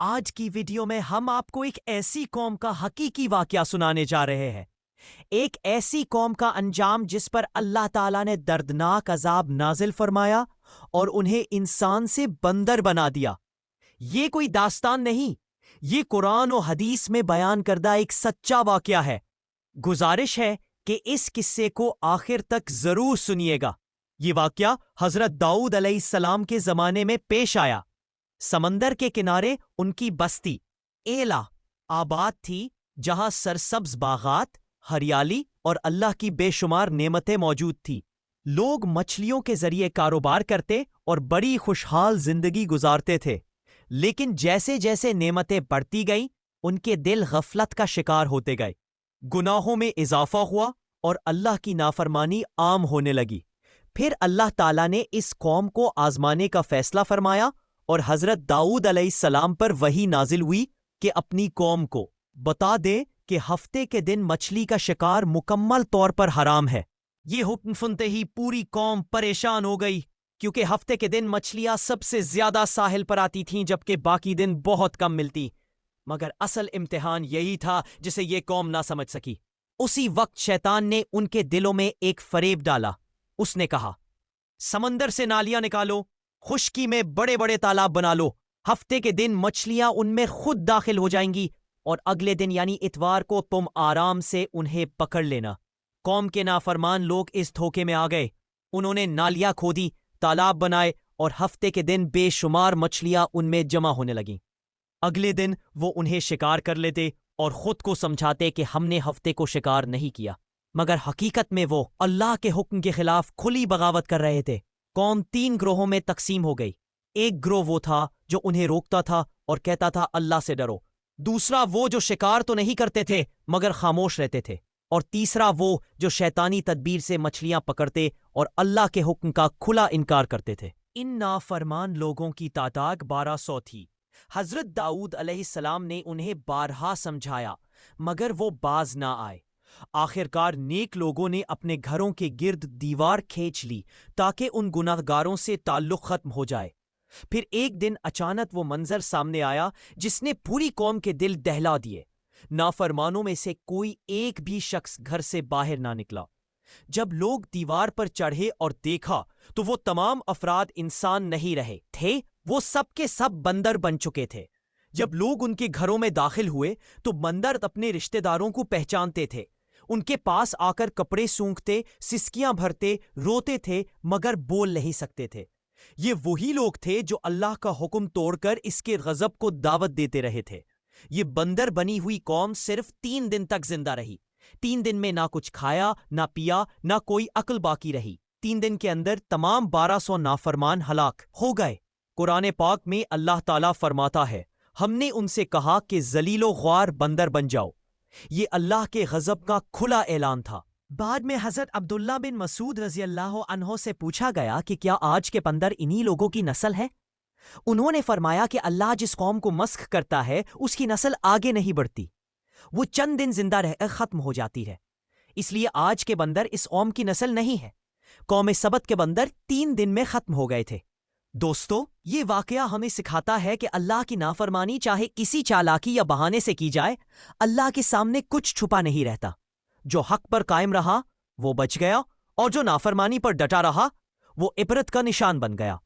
آج کی ویڈیو میں ہم آپ کو ایک ایسی قوم کا حقیقی واقعہ سنانے جا رہے ہیں، ایک ایسی قوم کا انجام جس پر اللہ تعالیٰ نے دردناک عذاب نازل فرمایا اور انہیں انسان سے بندر بنا دیا۔ یہ کوئی داستان نہیں، یہ قرآن و حدیث میں بیان کردہ ایک سچا واقعہ ہے۔ گزارش ہے کہ اس قصے کو آخر تک ضرور سنیے گا۔ یہ واقعہ حضرت داؤد علیہ السلام کے زمانے میں پیش آیا۔ سمندر کے کنارے ان کی بستی ایلا آباد تھی، جہاں سرسبز باغات، ہریالی اور اللہ کی بے شمار نعمتیں موجود تھی۔ لوگ مچھلیوں کے ذریعے کاروبار کرتے اور بڑی خوشحال زندگی گزارتے تھے، لیکن جیسے جیسے نعمتیں بڑھتی گئیں ان کے دل غفلت کا شکار ہوتے گئے۔ گناہوں میں اضافہ ہوا اور اللہ کی نافرمانی عام ہونے لگی۔ پھر اللہ تعالیٰ نے اس قوم کو آزمانے کا فیصلہ فرمایا اور حضرت داؤد علیہ السلام پر وحی نازل ہوئی کہ اپنی قوم کو بتا دے کہ ہفتے کے دن مچھلی کا شکار مکمل طور پر حرام ہے۔ یہ حکم سنتے ہی پوری قوم پریشان ہو گئی، کیونکہ ہفتے کے دن مچھلیاں سب سے زیادہ ساحل پر آتی تھیں جبکہ باقی دن بہت کم ملتی۔ مگر اصل امتحان یہی تھا جسے یہ قوم نہ سمجھ سکی۔ اسی وقت شیطان نے ان کے دلوں میں ایک فریب ڈالا۔ اس نے کہا، سمندر سے نالیاں نکالو، خشکی میں بڑے بڑے تالاب بنا لو، ہفتے کے دن مچھلیاں ان میں خود داخل ہو جائیں گی اور اگلے دن یعنی اتوار کو تم آرام سے انہیں پکڑ لینا۔ قوم کے نافرمان لوگ اس دھوکے میں آ گئے۔ انہوں نے نالیاں کھودی، تالاب بنائے اور ہفتے کے دن بے شمار مچھلیاں ان میں جمع ہونے لگیں۔ اگلے دن وہ انہیں شکار کر لیتے اور خود کو سمجھاتے کہ ہم نے ہفتے کو شکار نہیں کیا، مگر حقیقت میں وہ اللہ کے حکم کے خلاف کھلی بغاوت کر رہے تھے۔ قوم 3 گروہوں میں تقسیم ہو گئی۔ ایک گروہ وہ تھا جو انہیں روکتا تھا اور کہتا تھا اللہ سے ڈرو، دوسرا وہ جو شکار تو نہیں کرتے تھے مگر خاموش رہتے تھے، اور تیسرا وہ جو شیطانی تدبیر سے مچھلیاں پکڑتے اور اللہ کے حکم کا کھلا انکار کرتے تھے۔ ان نافرمان لوگوں کی تعداد 1200 تھی۔ حضرت داؤد علیہ السلام نے انہیں بارہا سمجھایا مگر وہ باز نہ آئے۔ آخرکار نیک لوگوں نے اپنے گھروں کے گرد دیوار کھینچ لی تاکہ ان گناہگاروں سے تعلق ختم ہو جائے۔ پھر ایک دن اچانک وہ منظر سامنے آیا جس نے پوری قوم کے دل دہلا دیے۔ نافرمانوں میں سے کوئی ایک بھی شخص گھر سے باہر نہ نکلا۔ جب لوگ دیوار پر چڑھے اور دیکھا تو وہ تمام افراد انسان نہیں رہے تھے، وہ سب کے سب بندر بن چکے تھے۔ جب لوگ ان کے گھروں میں داخل ہوئے تو بندر اپنے رشتہ داروں کو پہچانتے تھے، ان کے پاس آ کر کپڑے سونکھتے، سسکیاں بھرتے، روتے تھے مگر بول نہیں سکتے تھے۔ یہ وہی لوگ تھے جو اللہ کا حکم توڑ کر اس کے غضب کو دعوت دیتے رہے تھے۔ یہ بندر بنی ہوئی قوم صرف 3 دن تک زندہ رہی۔ 3 دن میں نہ کچھ کھایا، نہ پیا، نہ کوئی عقل باقی رہی۔ 3 دن کے اندر تمام 1200 نافرمان ہلاک ہو گئے۔ قرآن پاک میں اللہ تعالیٰ فرماتا ہے، ہم نے ان سے کہا کہ ذلیل و خوار بندر بن جاؤ۔ یہ اللہ کے غضب کا کھلا اعلان تھا۔ بعد میں حضرت عبداللہ بن مسعود رضی اللہ عنہ سے پوچھا گیا کہ کیا آج کے بندر انہی لوگوں کی نسل ہے؟ انہوں نے فرمایا کہ اللہ جس قوم کو مسخ کرتا ہے اس کی نسل آگے نہیں بڑھتی، وہ چند دن زندہ رہ کر ختم ہو جاتی ہے۔ اس لیے آج کے بندر اس قوم کی نسل نہیں ہے۔ قوم سبت کے بندر 3 دن میں ختم ہو گئے تھے۔ دوستو، یہ واقعہ ہمیں سکھاتا ہے کہ اللہ کی نافرمانی چاہے کسی چالاکی یا بہانے سے کی جائے، اللہ کے سامنے کچھ چھپا نہیں رہتا۔ جو حق پر قائم رہا وہ بچ گیا، اور جو نافرمانی پر ڈٹا رہا وہ عبرت کا نشان بن گیا۔